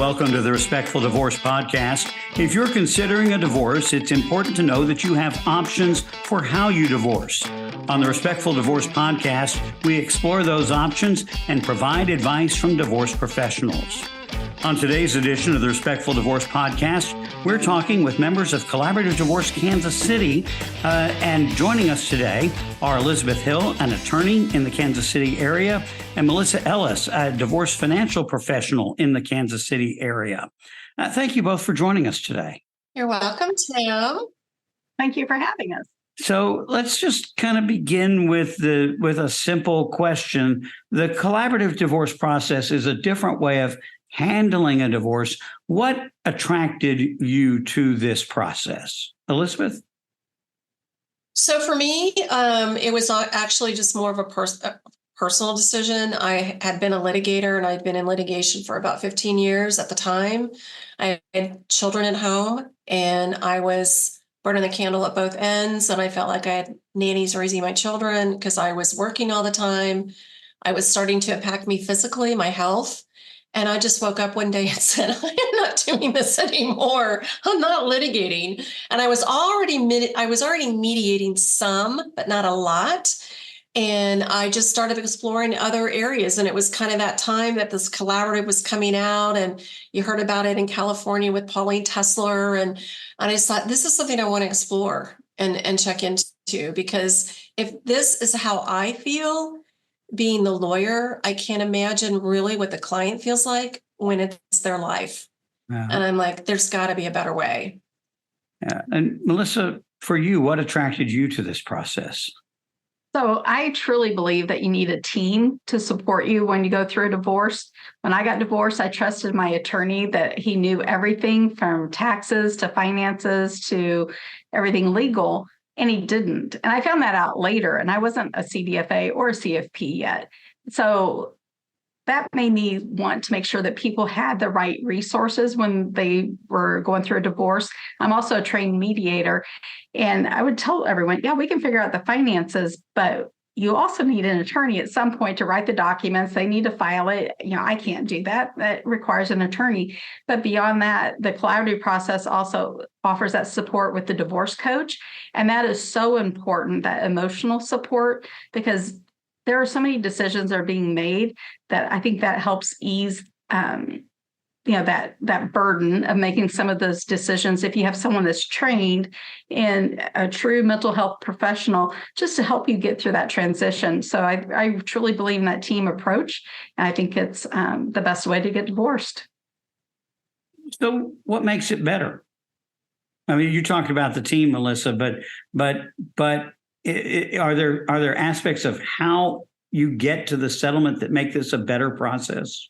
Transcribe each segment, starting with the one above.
Welcome to the Respectful Divorce Podcast. If you're considering a divorce, it's important to know that you have options for how you divorce. On the Respectful Divorce Podcast, we explore those options and provide advice from divorce professionals. On today's edition of the Respectful Divorce Podcast, we're talking with members of Collaborative Divorce Kansas City, and joining us today are Elizabeth Hill, an attorney in the Kansas City area, and Melissa Ellis, a divorce financial professional in the Kansas City area. Thank you both for joining us today. You're welcome, Tim. Thank you for having us. So let's just kind of begin with a simple question. The collaborative divorce process is a different way of handling a divorce. What attracted you to this process? Elizabeth? So for me, it was actually just more of a personal decision. I had been a litigator and I'd been in litigation for about 15 years at the time. I had children at home and I was burning the candle at both ends. And I felt like I had nannies raising my children because I was working all the time. I was starting to impact me physically, my health. And I just woke up one day and said, I am not doing this anymore. I'm not litigating. And I was already mediating some, but not a lot. And I just started exploring other areas. And it was kind of that time that this collaborative was coming out. And you heard about it in California with Pauline Tesler. And I just thought, this is something I want to explore and check into. Because if this is how I feel, being the lawyer, I can't imagine really what the client feels like when it's their life. Yeah. And I'm like, there's got to be a better way. Yeah. And Melissa, for you, what attracted you to this process? So I truly believe that you need a team to support you when you go through a divorce. When I got divorced, I trusted my attorney that he knew everything from taxes to finances to everything legal. And he didn't. And I found that out later. And I wasn't a CDFA or a CFP yet. So that made me want to make sure that people had the right resources when they were going through a divorce. I'm also a trained mediator. And I would tell everyone, yeah, we can figure out the finances, but you also need an attorney at some point to write the documents. They need to file it. I can't do that. That requires an attorney. But beyond that, the collaborative process also offers that support with the divorce coach. And that is so important, that emotional support, because there are so many decisions that are being made that I think that helps ease that burden of making some of those decisions. If you have someone that's trained in a true mental health professional, just to help you get through that transition. So I truly believe in that team approach. And I think it's the best way to get divorced. So what makes it better? I mean, you talked about the team, Melissa, but are there aspects of how you get to the settlement that make this a better process?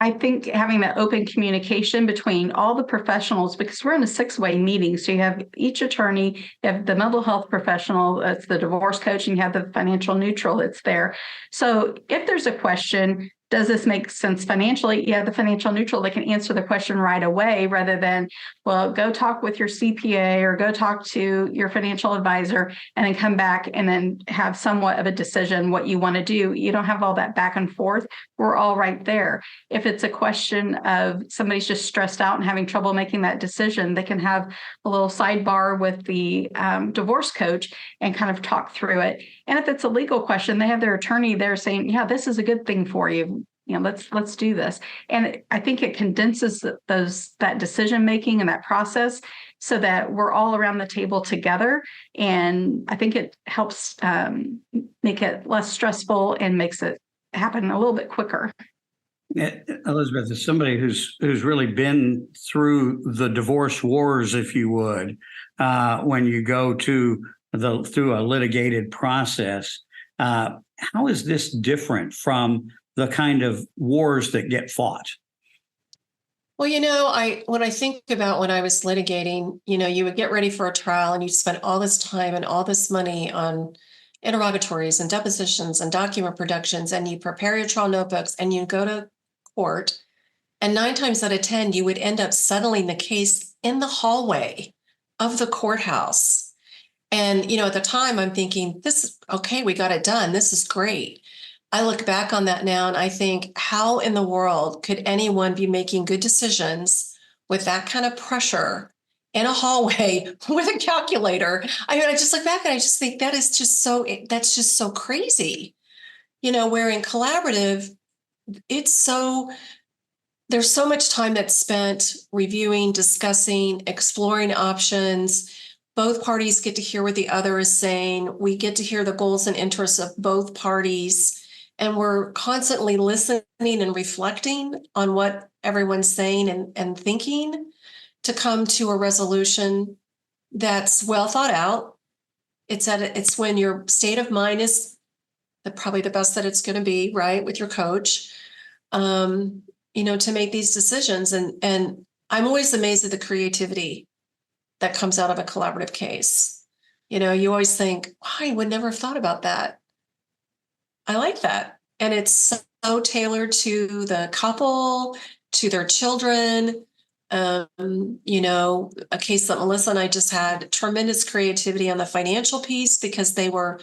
I think having that open communication between all the professionals, because we're in a 6-way meeting. So you have each attorney, you have the mental health professional, that's the divorce coach, and you have the financial neutral that's there. So if there's a question, does this make sense financially? Yeah, the financial neutral, they can answer the question right away rather than, well, go talk with your CPA or go talk to your financial advisor and then come back and then have somewhat of a decision what you want to do. You don't have all that back and forth. We're all right there. If it's a question of somebody's just stressed out and having trouble making that decision, they can have a little sidebar with the divorce coach and kind of talk through it. And if it's a legal question, they have their attorney there saying, yeah, this is a good thing for you. Let's do this. And I think it condenses that decision making and that process so that we're all around the table together. And I think it helps make it less stressful and makes it happen a little bit quicker. Elizabeth, as somebody who's really been through the divorce wars, if you would, when you go through a litigated process, how is this different from the kind of wars that get fought? Well, when I think about when I was litigating, you would get ready for a trial and you spend all this time and all this money on interrogatories and depositions and document productions, and you prepare your trial notebooks and you go to court. And 9 times out of 10, you would end up settling the case in the hallway of the courthouse. And, at the time I'm thinking, this is okay, we got it done. This is great. I look back on that now and I think, how in the world could anyone be making good decisions with that kind of pressure in a hallway with a calculator? I mean, I just look back and I just think that's just so crazy. Where in collaborative, there's so much time that's spent reviewing, discussing, exploring options. Both parties get to hear what the other is saying. We get to hear the goals and interests of both parties. And we're constantly listening and reflecting on what everyone's saying and thinking to come to a resolution that's well thought out. It's when your state of mind is probably the best that it's going to be, right, with your coach, to make these decisions. And I'm always amazed at the creativity that comes out of a collaborative case. You always think, wow, I would never have thought about that. I like that. And it's so tailored to the couple, to their children. A case that Melissa and I just had tremendous creativity on the financial piece because they were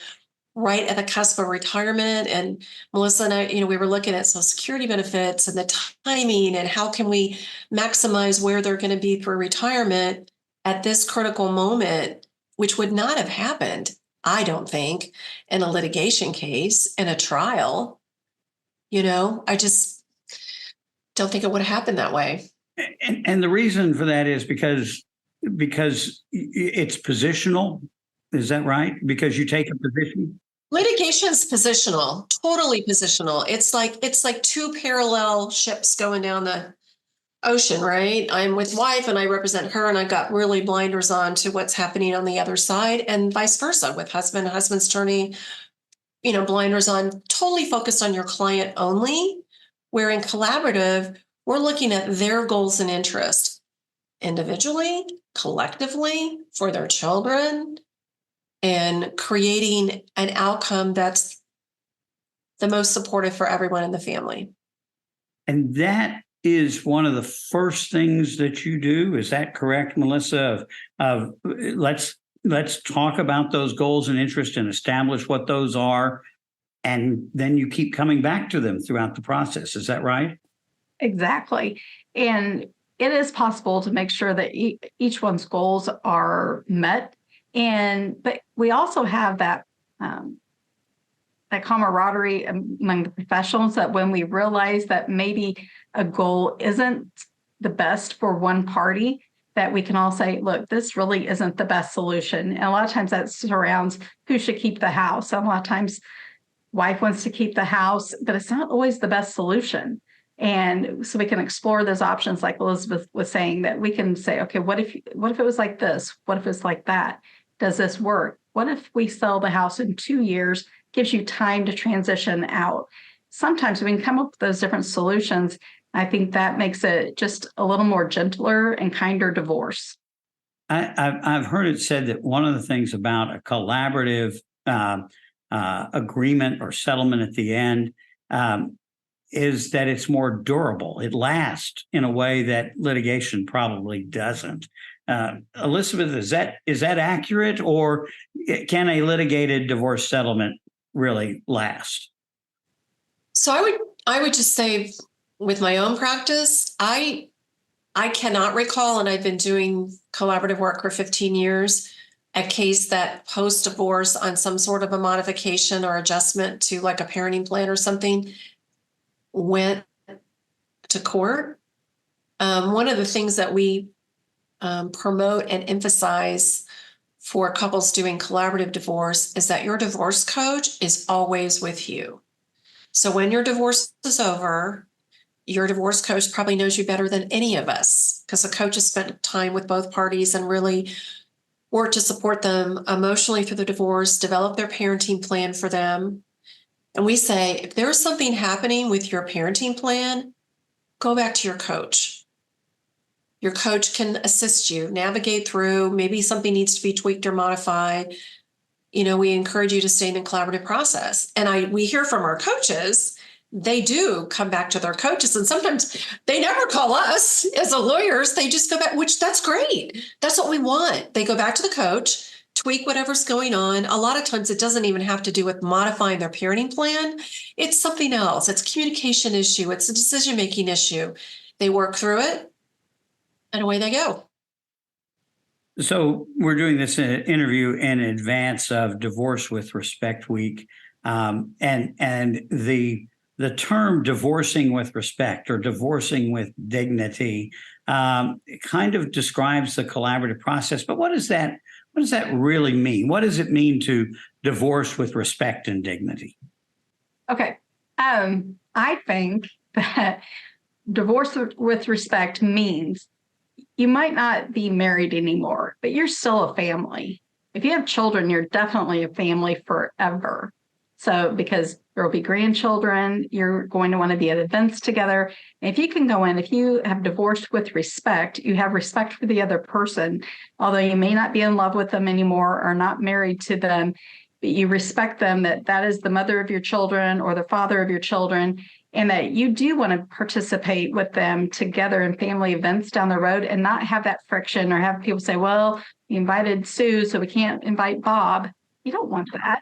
right at the cusp of retirement. And Melissa and I, we were looking at Social Security benefits and the timing and how can we maximize where they're going to be for retirement at this critical moment, which would not have happened, I don't think, in a litigation case, in a trial. I just don't think it would have happened that way. And the reason for that is because it's positional. Is that right? Because you take a position? Litigation's positional, totally positional. It's like two parallel ships going down the ocean, right? I'm with wife and I represent her and I got really blinders on to what's happening on the other side, and vice versa with husband's turning, blinders on, totally focused on your client only. Where in collaborative, we're looking at their goals and interests individually, collectively, for their children, and creating an outcome that's the most supportive for everyone in the family. And that is one of the first things that you do. Is that correct, Melissa? Of let's talk about those goals and interests and establish what those are. And then you keep coming back to them throughout the process. Is that right? Exactly. And it is possible to make sure that each one's goals are met. But we also have that camaraderie among the professionals, that when we realize that maybe a goal isn't the best for one party, that we can all say, look, this really isn't the best solution. And a lot of times that surrounds who should keep the house. And a lot of times wife wants to keep the house, but it's not always the best solution. And so we can explore those options, like Elizabeth was saying, that we can say, okay, what if it was like this? What if it's like that? Does this work? What if we sell the house in 2 years? Gives you time to transition out. Sometimes we can come up with those different solutions. I think that makes it just a little more gentler and kinder divorce. I've heard it said that one of the things about a collaborative agreement or settlement at the end is that it's more durable. It lasts in a way that litigation probably doesn't. Elizabeth, is that accurate, or can a litigated divorce settlement really last? So I would just say, with my own practice, I cannot recall, and I've been doing collaborative work for 15 years, a case that post-divorce on some sort of a modification or adjustment to like a parenting plan or something went to court. One of the things that we promote and emphasize for couples doing collaborative divorce is that your divorce coach is always with you. So when your divorce is over, your divorce coach probably knows you better than any of us, because the coach has spent time with both parties and really worked to support them emotionally through the divorce, develop their parenting plan for them. And we say, if there's something happening with your parenting plan, go back to your coach. Your coach can assist you, navigate through. Maybe something needs to be tweaked or modified. We encourage you to stay in a collaborative process. And we hear from our coaches, they do come back to their coaches. And sometimes they never call us as the lawyers. They just go back, which that's great. That's what we want. They go back to the coach tweak whatever's going on. A lot of times it doesn't even have to do with modifying their parenting plan. It's something else. It's a communication issue. It's a decision-making issue. They work through it and away they go. So we're doing this interview in advance of Divorce with Respect Week, and the term "divorcing with respect" or "divorcing with dignity" it kind of describes the collaborative process. But what does that really mean? What does it mean to divorce with respect and dignity? Okay. I think that divorce with respect means you might not be married anymore, but you're still a family. If you have children, you're definitely a family forever. So, because there will be grandchildren, you're going to want to be at events together. And if you can go in, if you have divorced with respect, you have respect for the other person, although you may not be in love with them anymore or not married to them, but you respect them, that is the mother of your children or the father of your children, and that you do want to participate with them together in family events down the road and not have that friction or have people say, well, we invited Sue, so we can't invite Bob. You don't want that.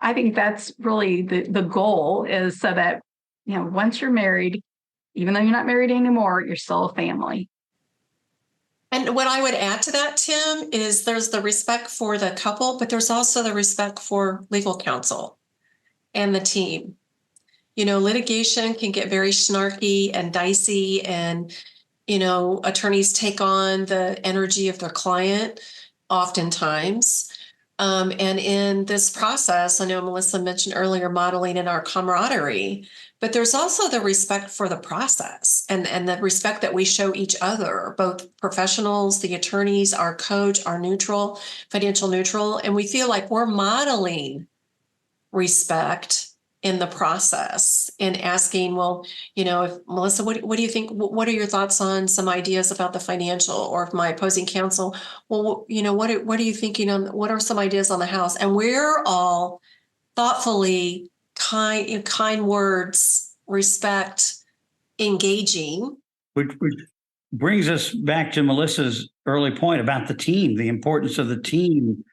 I think that's really the goal, is so that, once you're married, even though you're not married anymore, you're still a family. And what I would add to that, Tim, is there's the respect for the couple, but there's also the respect for legal counsel and the team. Litigation can get very snarky and dicey, and, attorneys take on the energy of their client oftentimes. And in this process, I know Melissa mentioned earlier modeling in our camaraderie, but there's also the respect for the process and the respect that we show each other, both professionals, the attorneys, our coach, our financial neutral, and we feel like we're modeling respect in the process and asking, well, if Melissa, what do you think? What are your thoughts on some ideas about the financial? Or if my opposing counsel, well, what are you thinking on? What are some ideas on the house? And we're all thoughtfully kind words, respect, engaging. Which brings us back to Melissa's early point about the team, the importance of the team.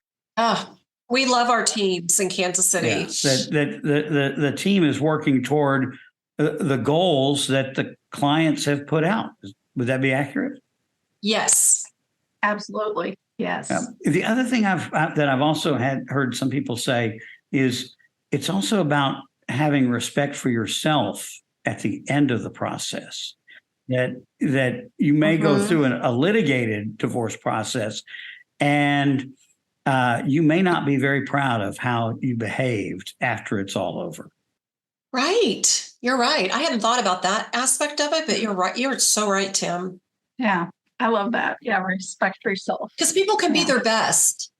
We love our teams in Kansas City. Yeah, that the team is working toward the goals that the clients have put out. Would that be accurate? Yes, absolutely. Yes. The other thing that I've also heard some people say is it's also about having respect for yourself at the end of the process. That you may go through a litigated divorce process, and you may not be very proud of how you behaved after it's all over. Right. You're right. I hadn't thought about that aspect of it, but you're right. You're so right, Tim. Yeah, I love that. Yeah, respect for yourself. Because people can be their best.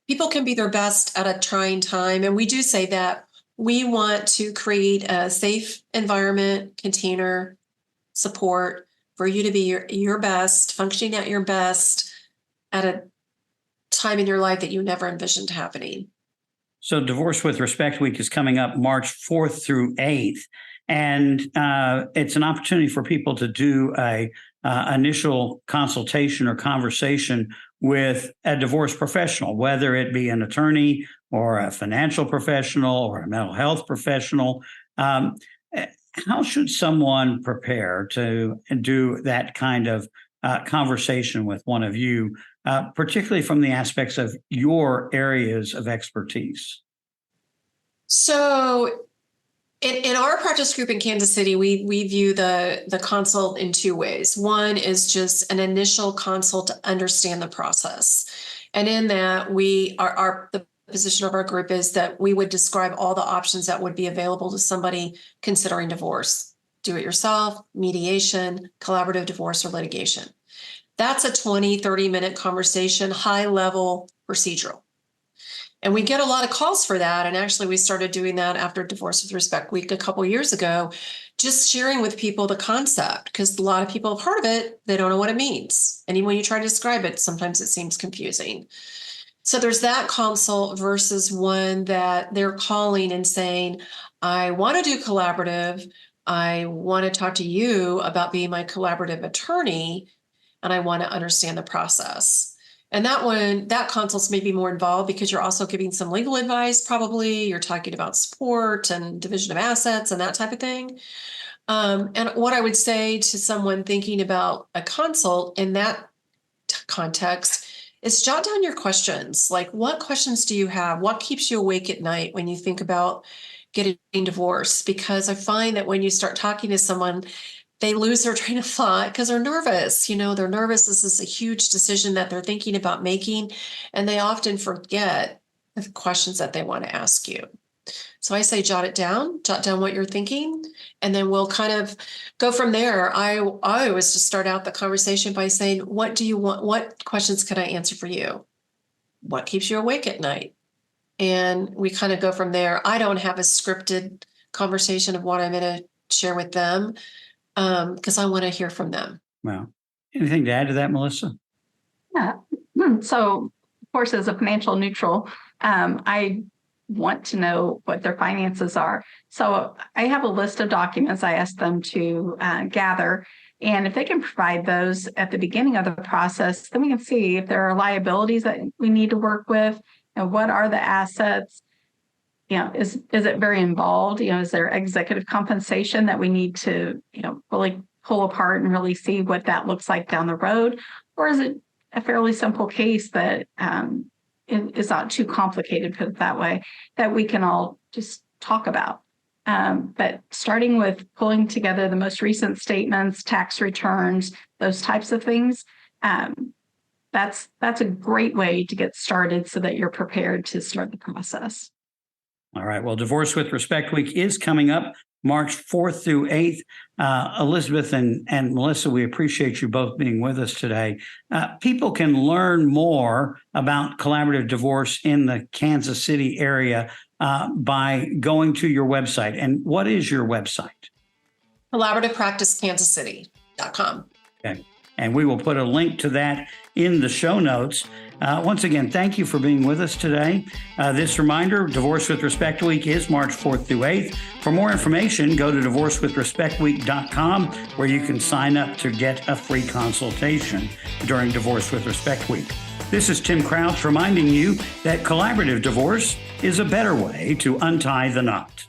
People can be their best at a trying time. And we do say that we want to create a safe environment, container, support for you to be your best, functioning at your best at a time in your life that you never envisioned happening. So Divorce with Respect Week is coming up March 4th through 8th. And it's an opportunity for people to do a initial consultation or conversation with a divorce professional, whether it be an attorney or a financial professional or a mental health professional. How should someone prepare to do that kind of conversation with one of you, particularly from the aspects of your areas of expertise? So in our practice group in Kansas City, we view the consult in two ways. One is just an initial consult to understand the process. And in that, the position of our group is that we would describe all the options that would be available to somebody considering divorce: do it yourself, mediation, collaborative divorce, or litigation. That's a 20, 30-minute conversation, high-level procedural. And we get a lot of calls for that. And actually, we started doing that after Divorce with Respect Week a couple of years ago, just sharing with people the concept, because a lot of people have heard of it. They don't know what it means. And even when you try to describe it, sometimes it seems confusing. So there's that consult versus one that they're calling and saying, I want to do collaborative. I want to talk to you about being my collaborative attorney, and I want to understand the process. And that consult's maybe more involved because you're also giving some legal advice, probably. You're talking about support and division of assets and that type of thing. And what I would say to someone thinking about a consult in that context is jot down your questions. Like, what questions do you have? What keeps you awake at night when you think about getting divorced? Because I find that when you start talking to someone, they lose their train of thought because they're nervous. They're nervous. This is a huge decision that they're thinking about making, and they often forget the questions that they want to ask you. So I say jot down what you're thinking, and then we'll kind of go from there. I always just start out the conversation by saying, what do you want? What questions can I answer for you? What keeps you awake at night? And we kind of go from there. I don't have a scripted conversation of what I'm going to share with them because I want to hear from them. Well, anything to add to that, Melissa? Yeah. So, of course, as a financial neutral, I want to know what their finances are. So I have a list of documents I ask them to gather. And if they can provide those at the beginning of the process, then we can see if there are liabilities that we need to work with and what are the assets. Is it very involved? Is there executive compensation that we need to, really pull apart and really see what that looks like down the road? Or is it a fairly simple case that is not too complicated, put it that way, that we can all just talk about? But starting with pulling together the most recent statements, tax returns, those types of things, that's a great way to get started so that you're prepared to start the process. All right. Well, Divorce with Respect Week is coming up March 4th through 8th. Elizabeth and Melissa, we appreciate you both being with us today. People can learn more about collaborative divorce in the Kansas City area by going to your website. And what is your website? collaborativepracticekansascity.com. Okay. And we will put a link to that in the show notes. Once again, thank you for being with us today. This reminder, Divorce with Respect Week is March 4th through 8th. For more information, go to divorcewithrespectweek.com, where you can sign up to get a free consultation during Divorce with Respect Week. This is Tim Crouch reminding you that collaborative divorce is a better way to untie the knot.